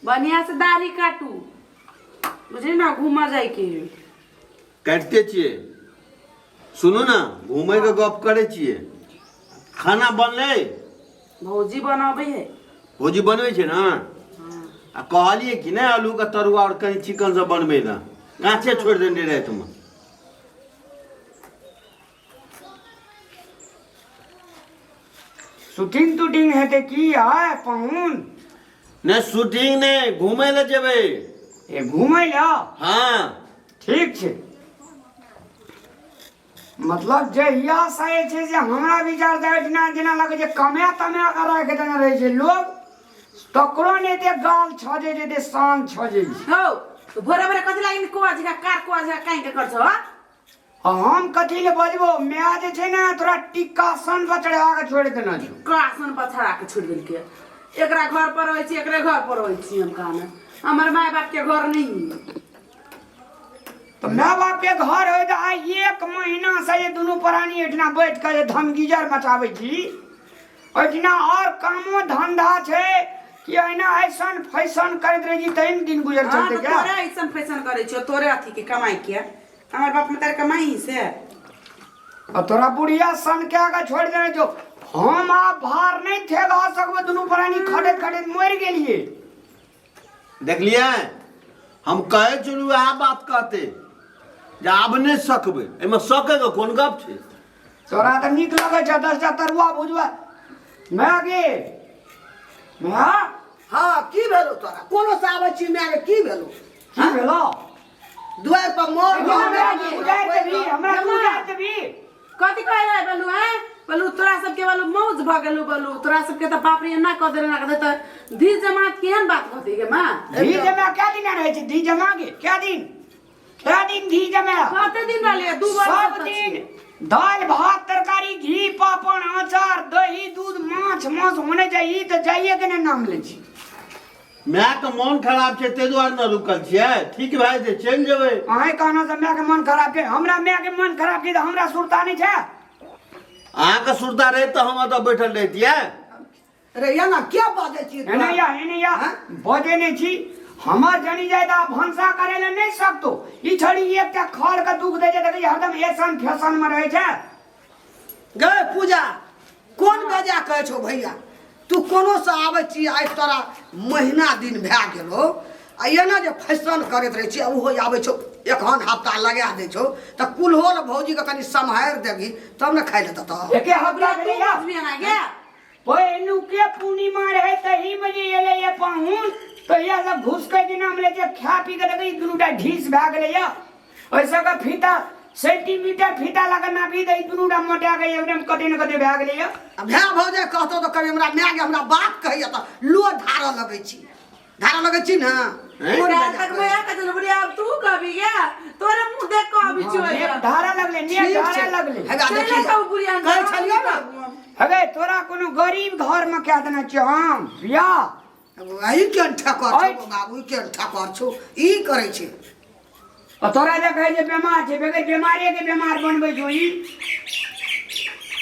बढ़िया से दाढ़ी काटू बुझे ना घूमा जाए के काटते छिए सुनू ना घूमे के गप करे छिए खाना बनले भौजी बनाबे है भौजी बनवे छे ना आ कहलिए कि ना आलू का तरुआ और कहीं चिकन सब बनबे ना काचे छोड़ देने रहे तुम शूटिंग टूटिंग है ते की है पहुन ने शूटिंग ने घूमे ले जेबे ए घूमै ला हाँ ठीक छे मतलब जहिया से छे जे हमरा विचार दे जेना जेना लगे जे कमे तमे करे के देने रहे छे लोग तकरो ने ते गाल छजे जे शान छजे हो तो भोरे भोरे कथि लागिन को आज का कार को आज काहे के करछ हो हम कथी ले बजबो मैं जे छे ना तोरा टिक्का सन बचड़ा के छोड़ देना छु कासन पछड़ा के छोड़ देल के एकरा घर पर होई छी एकरे घर पर होई छी हम काने हमर माय बाप के घर नहीं तो माँ बाप के घर हो तो आई 1 महीना से ये दोनों प्राणी एठना बैठ कर धमगीजर मचावे छी एठना और कामो धंधा छे कि एना ऐसन फैशन करत रही तैन दिन गुजर चलते क्या तोरे ऐसन फैशन करे छ तोरे अथी के कमाई के हमर बाप में तारे कमाई से और तोरा बुढ़िया सन के आगे छोड़ देने जो हम आप भार नहीं थे गा सकबे दोनों प्राणी खड़े खड़े मर गेलिए देख लिया हम कहे चलू आ बात कहते आब नहीं सकबे एमे सके के कोन गप छे तोरा त निक लगे छ 10 तरुआ भुजवा मैं गे मैं हाँ की भेलो तोरा कोनो से आबै छी मैं की भेलो की भेलो दुआर पर मोर हमरा बुझाइ देबी हमरा बुझाइ देबी कथि कहै बलु है बलु तोरा सब के बलु मौज भ गेलु बलु तोरा सब के त बाप रे ना क देले ना क त धी जमात केहन बात कहती के मां धी जमा क्या दिन रहे छ धी जमा के क्या दिन धी जमा कते दिन रहले दू बार सब दिन दाल भात तरकारी घी पापड़ अचार दही दूध माछ मांस होने चाहिए तो जाइए के नाम ले छी मैं के मन खराब छे ते दुआर न रुकल छिए ठीक भाई जे चल जेबे अहे कहना से मैं के मन खराब के हमरा मैं के मन खराब के तो हमरा सुरता नहीं छे आ के सुरता रहे तो हम तो बैठल रहतिए रे या ना क्या बाजे छी एने या बजे नहीं छी हमार जनी जाय ता भंसा करे ले नहीं सकतो ई छड़ी एकटा खड़ के दुख दे जे देखि हरदम ऐसन फैशन में रहे छे गए पूजा कोन बजा कहे छो भैया तू कोनो से आबै छी आइ तोरा महीना दिन भए गेलो आ एना जे फैशन करैत रहे छी ओहो आबै छो एखन हफ्ता लगा दे छो त कुलहोल भौजी के कनी सम्हार देबी तब न खाइ लेत त एके हफ्ता के या भी ना गे पहिलू के पूर्णिमा रहे तही बजे एले ये पाहुन तो या सब घुस के दिन हम ले जे खा पी के देखि दुनुटा ढीस भए गेले या ऐसा का फीता सेंटीमीटर फीता लगा ना भी दई दुनुटा मोटा के एकदम कटे न कटे भए गेले या भए भौजे कहतो त कभी हमरा माय के हमरा बात कहिया त लो धारा लगै छी ना पूरा तक मैं का चल बढ़िया अब तू कभी गया तोरे मुंह देख को अभी चोए धारा लगले ने धारा लगले हेगा देखी सब बुढ़िया कहे छलियो ना हगे तोरा कोनो गरीब घर में क्या देना छ हम बियाह आई के ठकर छो बाबू के ठकर छो ई करे छे तोरा जे कहे जे बीमार छे बेगर बीमारी के बीमार बनबै छो ई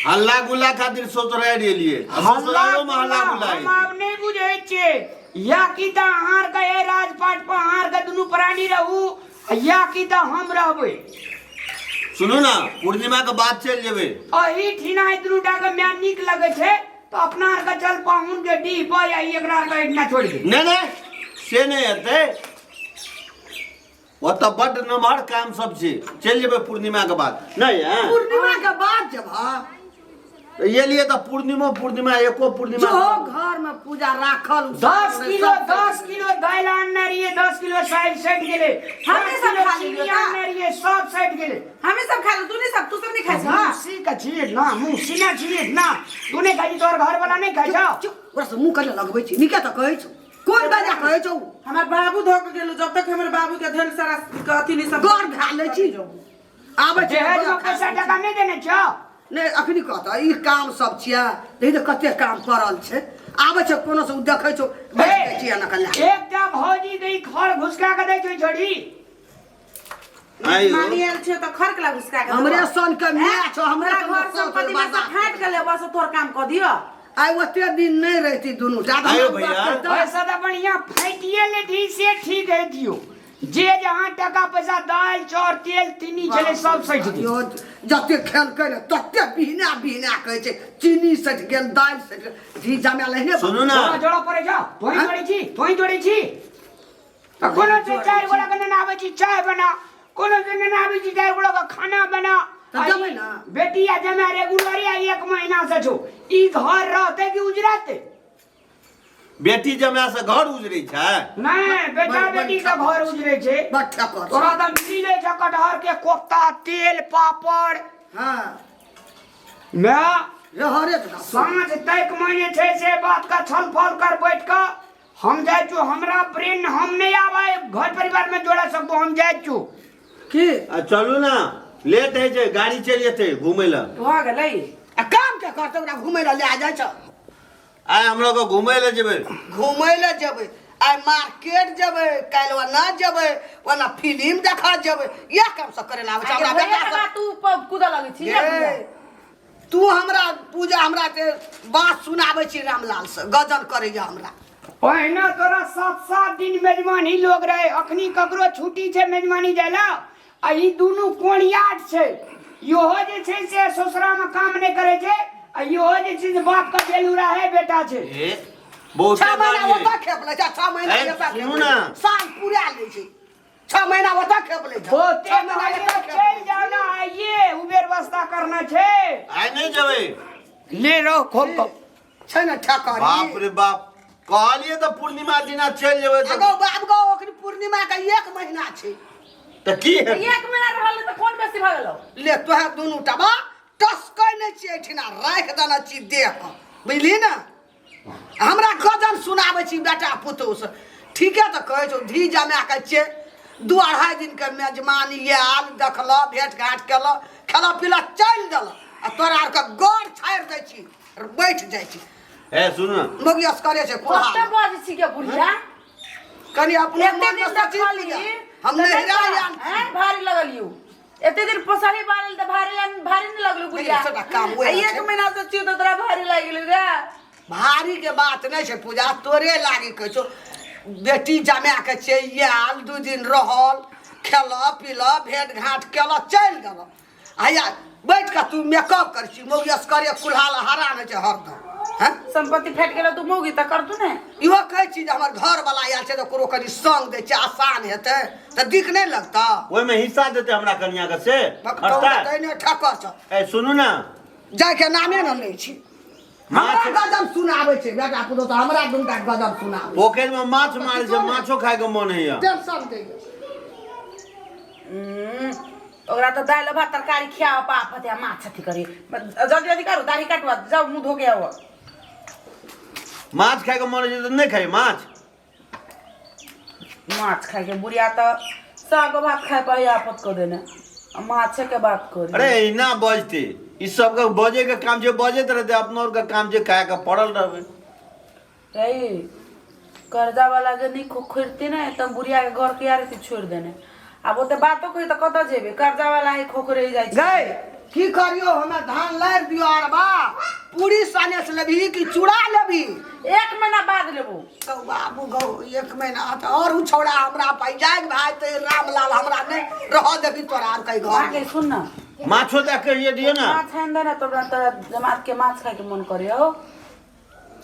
हल्ला गुल्ला खातिर सोच रहे लिए ससुरालो में हल्ला गुल्ला हम आब नहीं बुझै छे या की त हार के ए राजपाट पर हार के दुनु प्राणी रहू या की त हम रहबै सुनो ना पूर्णिमा के बाद चल जेबे अही ठिना दुनुटा के म्या निक लगे छे तो अपना आर के चल पाहुन के डी पर या एकरा के इतना छोड़ दे नहीं से नहीं हेते वो तो बड़ नमहर काम सब छे चल जेबे पूर्णिमा के बाद नहीं है पूर्णिमा के बाद जब ये लिए तो पूर्णिमा एको पूर्णिमा जो घर में पूजा राखल 10 किलो दाल आनने रहिए 10 किलो साइड सेट गेले हमें सब खा लिए आनने रहिए सब सेट गेले हमें सब खा लो तू नहीं सब तू सब नहीं खाई छ मुसी का चीज ना मुसी ना चीज ना तूने खाई तोर घर वाला नहीं खाई छ चुप ओरा से मुंह करे लगबै छी निके त कहै छ कोन बजा कहै छ हमार बाबू धोक गेलो जब तक हमर बाबू के ढेर सारा कथि नहीं सब घर भए ले छी आबै छै दहेज में पैसा टका नहीं देने छ नहीं अखनी कहता ई काम सब छिया देखि त कते काम पड़ल छै आबै छै कोनो से देखै छ बैठ के छिया न कल्ला एकटा भौजी दई खड़ घुसका के दै छै छोड़ी मानियल छे त खरक ला घुसका के हमरे सन के मिया छ हमरा घर संपत्ति में से फाट गेले बस तोर काम क दियो आई ओते दिन नहीं रहती दोनों ज्यादा आयो भैया। पैसा तो बढ़िया फैटिए ले दी से ठीक है दियो जे जहाँ टका पैसा दाल चाउर तेल चीनी चले सब सैठ दियो जते खेल करे तते बिना बिना कहै छै चीनी सट गेल दाल सट गेल घी जमा लेने सुनू ना जोड़ा पड़े जाओ तोही जोड़ी छी तो कोनो से चार गोला के ना आवे छी चाय बना कोनो से ना आवे छी चार गोला का खाना बना तो जमे ना बेटी आ जमा रेगुलर एक महीना से छो ई घर रहते कि उजराते बेटी जमा से घर उजरै छै नहीं बेटा बेटी का घर उजरे छे बट्ठा कर तोरा त मिले छ कटहर के कोफ्ता तेल पापड़ हां मैं रहरे सांझ तक महीने छे से बात का छलफल कर बैठ का हम जाय छु हमरा ब्रेन हम नहीं आवे घर परिवार में जोड़ा सकबो हम जाय छु की चलू ना लेट है छै गाड़ी चल जेतै घुमै ल भ गेलै आ काम के करते ओकरा घुमै ल ले जाय छ आइ हम लोग घुमै ल जेबै घुमै ल जेबै आइ मार्केट जेबै काल्हि ना जेबै वना फिल्म देखा जेबै या काम सब करे ला आबै छ हमरा बेटा तू कूद लगै छी ए, तू हमरा पूजा हमरा के बात सुनाबै छी रामलाल से गजन करैया हमरा ओहिना तोरा 7-7 दिन मेजबानी लोग रहे अखनी ककरो छुट्टी छे मेजबानी जाला आ ई दुनु कोणियाट छे योहो जे छे से ससुरा में काम नहीं करे छे आ योहो जे छे से बाप का बेलुरा है बेटा छे ए बहुत 6 महीना ओता खेप ले 6 महीना ए, एता सुनू ना। साल पूरा ले छै 6 महीना ओता खेप ले तो 6 महीना चल जाओ ना आइए उ व्यवस्था करना छे आइ नहीं जेबै ले रो खोल को छै न ठकारी बाप रे बाप कहलिए तो पूर्णिमा दिना चल जेबै अगो बाप गो ओकरी पूर्णिमा का 1 महीना छै तो की है एक महीना रहल त कोन बेसी भ गेलो ले तोहे दुनू टबा टसकै नै छी एठिना राख देना छी देह बुझली ना हमरा गजन सुनाबै छी बेटा पुतौ से ठीके त कहै छौ धी जमा के छै 2-2.5 दिन के मेजमानी आल देखल भेट घाट केल खेला पिला चल देल आ तोरा आर के गड़ छाड़ दै छी बैठ जाइ छी ए सुन ना मोगियस करे छै कते कोहा बज छी के बुढ़िया कनी अपने एते मन दिन से तक सची खाली पूजा हम नहिरा यान हैं भारी लगलियो एते दिन पोसरी बारल त भारी न लगलो बुढ़िया देखिए, छोटा काम हुए एक छै। महीना से छियो त तोरा भारी लाग गेलो रे भारी के बात नहीं छै पूजा तोरे लागी कहै छौ बेटी जमा के छै आल 2 दिन रहल खेल पील भेट घाट केल चल गेल आया बैठ के तू मेकअप कर छी मोगियस करे कुल्हाल हरान छै हरदम हैं संपत्ति फेट गेलो तू मौगी त कर तू ने इहो कहै छी जे हमर घर वाला आयल छै त करो कनी संग दे छै आसान हेतै त दिख नहीं लगता ओइ में हिस्सा देते हमरा कन्या के से बकतौ खर्चा तैने ठकर छ ए सुनू ना जाय के नामे न लै छी हमरा गजब सुनाबै छै बेटा पुतो त हमरा दुनका गजब सुनाबै पोखरि में माछ मारै छै माछो खाय के मन है टेंशन दे ओकरा त दाल भात तरकारी खिया पाप हत्या माछ अथी करी जल्दी जल्दी करू दाढ़ी काटवा जाओ मुंह धो के आओ माछ खाय के मन है तो नहीं खाई माछ माछ खाए के बुढ़िया त साग भात खाए पर आफत कर देने माछ के बात करी अरे इना बजते ई सब के बजे के काम जे बजत रहते अपना और का काम जे खाए के पड़ल रहबे ए कर्जा वाला जे नहीं खोखरते ना त बुढ़िया के घर के यार से छोड़ देने अब ओते बातो कही त कत जेबे कर्जा वाला ही खोखरे जाय छै गए की करियो हमें धान लार दियो अरबा पूरी साने से लेबी कि चूड़ा लेबी एक महीना बाद लेबो तो बाबू गौ 1 महीना त और उ छोड़ा हमरा पाई जाग भाई ते रामलाल हमरा नहीं रह देबी तोरा आर कई घर आगे सुन ना माछो देख के ये दियो ना माछ आन दे ना तोरा जमात के माछ खाए के मन करे हो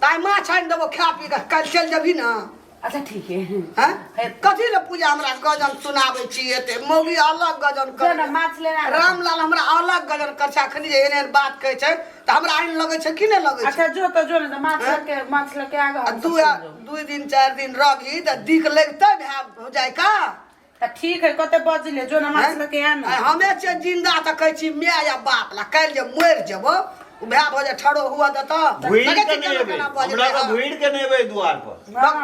ताई माछ आन देबो खा पी के कल चल जबी ना अच्छा ठीक है हैं कथी ले पूजा हमरा गजन सुनाबै छी एते मौगी अलग गजन जो ना कर माछ लेना रामलाल हमरा अलग गजन कर छै अखनी जे एहन बात कहै छै त हमरा आइन लगै छै कि नहीं लगै छै अच्छा जो ना माछ लेके आगा आ 2 दिन 4 दिन रही त दिख लगतै भै हो जाय का त ठीक है कते बजले जो ना माछ लेके आना हमे छै जिंदा त कहै छी माय या बाप ला काल जे मर जेबो भै भजे ठड़ो हुआ दत भीड़ के नहीं एबे हमरा का भीड़ के नहीं एबे द्वार पर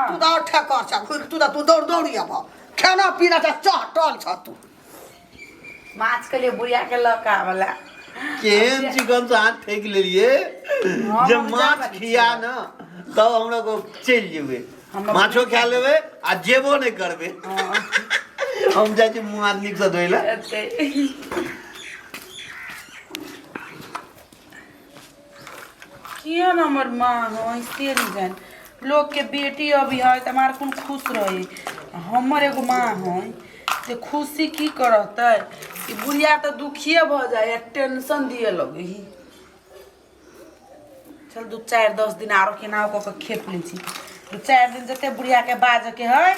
तू दौड़ ठेकर छ तू दौड़ी अब खाना पीना त चटल छ तू माछ के लिए बुढ़िया के लका वाला केहन चिकन से हाथ फेंक ले लिए जब माछ खिया ना तब हमरा को चल जेबे माछो खा लेबे आ जेबो नहीं करबे हम जाय छी मुंह हाथ निक से धोइला किया न हमर माँ हो ऐसे नहीं जान लोग के बेटी अभी है तो हमारे कौन खुश रहे हमर एगो माँ है तो खुशी की करता है कि बुढ़िया तो दुखिए भ जाए टेंशन दिए लगे ही चल 2-4-10 दिन आरो के नाव को खेप ली 2-4 दिन जते बुढ़िया के बाज के है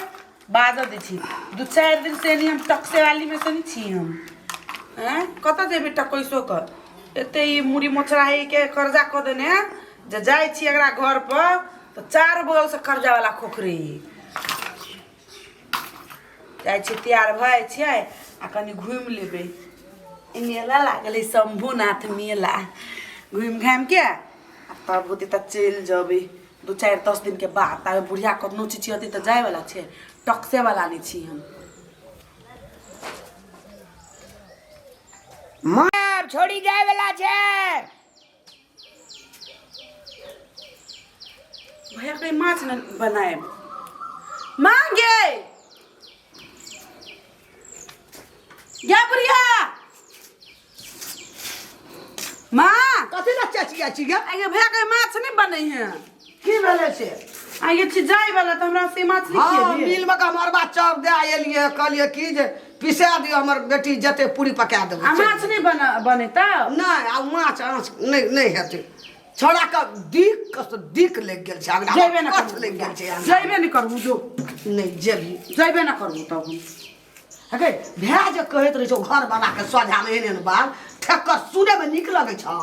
बाज दी 2-4 दिन से नहीं हम टक्से वाली में से नहीं छी हम हैं कत जेबे टकैसो कर एते ही मुड़ी मोचराही के कर्जा क देने जे जाय छी एकरा घर पर तो 4 बगल से कर्जा वाला खोखरी जाय छी तैयार भय छियै आ कनी घूम लेबे मेला लागल शंभुनाथ मेला घूम घाम के तब होती त चल जबे 2-4-10 दिन के बाद ताबे बुढ़िया कतनो चीज होती त जाय वाला छे टक्से वाला नहीं छी हम मार छोड़ी जाए वाला छे भैया कहीं माछ न बनाए मांगे या बुढ़िया माँ कथी ला चचिया छिया आगे भैया कहीं माछ नहीं बने हैं की भेले से आगे छी जाय वाला त हमरा से माछ नहीं हाँ खेलिए मिल में का मरबा चाप दे आइलिए कहलिए की जे पिसा दियो हमर बेटी जते पूरी पका देबो आ माछ नहीं बने त नहीं आ माछ आँच नहीं हेतै छोड़ा का दिक लग गेल छै आगना जइबे न कथ करू लग गेल छै जइबे नहीं करू जो नहीं जेबी जइबे न करू तब हम अगे भै जे कहैत रहे छौ घर बना के सोझा में एहन बाल ठेक सुने में नीक लगे छौ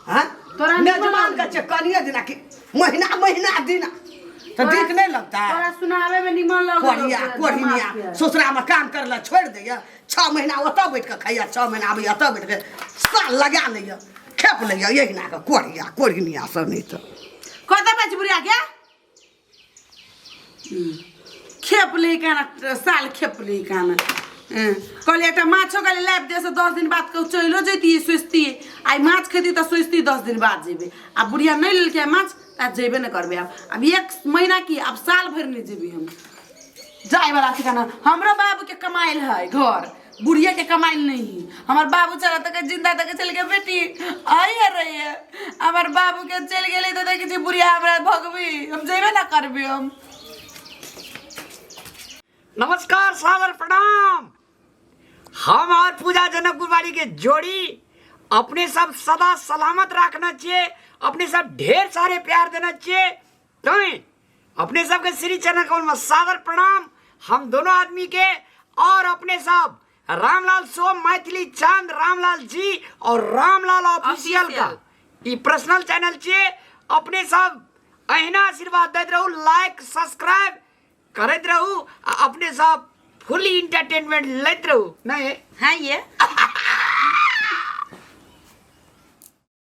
हैं तोरा मेजबान के छै कनिए दिना कि महीना दिन तो दिक नहीं लगता तोरा सुनावे में निमन लगे कोढ़िया ससुरा में काम कर ला छोड़ दैया 6 महीना ओतऽ बैठ के खैया 6 महीना आबै एतऽ बैठ के साल लगा लैया खेप लैया यही ना के कोढ़िया सब नहीं तो कत बच बुढ़िया के खेप ले काना साल खेप ले काना कहले एक माछो के लाइफ दे से 10 दिन बाद के चलो जैती सोचती आई माछ खेती तो सोचती 10 दिन बाद जेबे आ बुढ़िया नहीं लेल के माछ आ जेबे न करबे अब 1 महीना की अब साल भर नहीं जेबे हम जाए वाला ठिकाना हमरा बाबू के कमाइल है घर बुढ़िया के कमाइल नहीं हमार बाबू चला तक जिंदा तक चल के बेटी आई रही है हमार बाबू के चल गेले तो देखे छी बुढ़िया हमरा भगवी हम जेबे ना करबे हम नमस्कार सादर प्रणाम हम और पूजा जनकपुर वाली के जोड़ी अपने सब सदा सलामत रखना चाहिए अपने सब ढेर सारे प्यार देना चाहिए तुम्हें अपने सब के श्री चरण कमल में सादर प्रणाम हम दोनों आदमी के और अपने सब रामलाल सोम मैथिली चांद रामलाल जी और रामलाल ऑफिशियल का ये पर्सनल चैनल चाहिए अपने सब अहिना आशीर्वाद देते रहू लाइक सब्सक्राइब करते रहू अपने सब फुली इंटरटेनमेंट लेते रहू नहीं हाँ ये